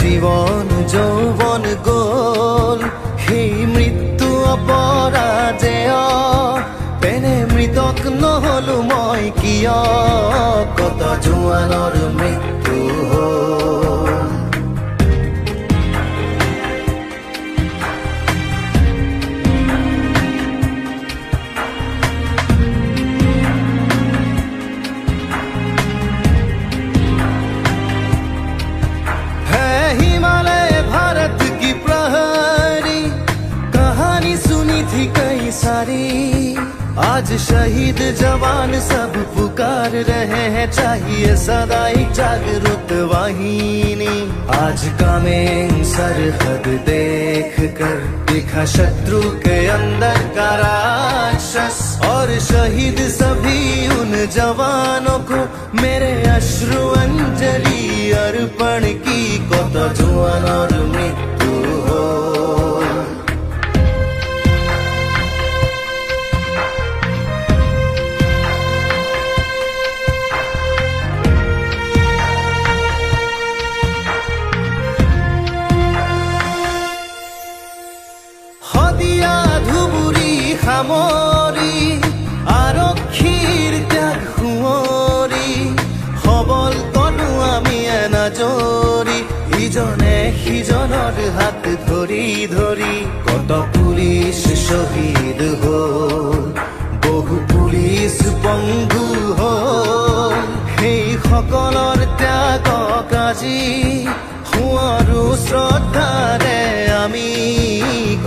জীবন যৌবন গ'ল সেই মৃত্যু অপৰাজেয় পেনে মৃতক নহলো মই কিয় কত জোৱানৰ মৃত্যু হ'ল आज शहीद जवान सब पुकार रहे हैं चाहिए सदा एक जागरूक वाहिनी आज का में सरहद देख कर दिखा शत्रु के अंदर का राक्षस और शहीद सभी उन जवानों को मेरे अश्रु अंजलि अर्पण की कत जवान और मृत्यु हो সামৰি আৰক্ষীৰ ত্যাগ সুঁৱৰি সবল তনু আমি এনাজৰি ইজনে সিজনৰ হাত ধৰি ধৰি কত পুলিচ শ্বহীদ হ'ল বহু পুলিচ বন্ধু হ'ল সেই সকলৰ ত্যাগক আজি সোঁৱৰো শ্ৰদ্ধাৰে আমি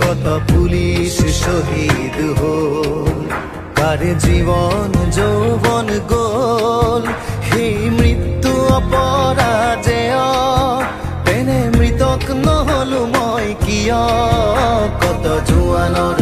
কত পুলিচ শহীদ হ'ল কাৰ জীবন যৌবন গ'ল সেই মৃত্যু অপৰাজেয় পেনে মৃতক নহলো মই কিয় কত জোৱানৰ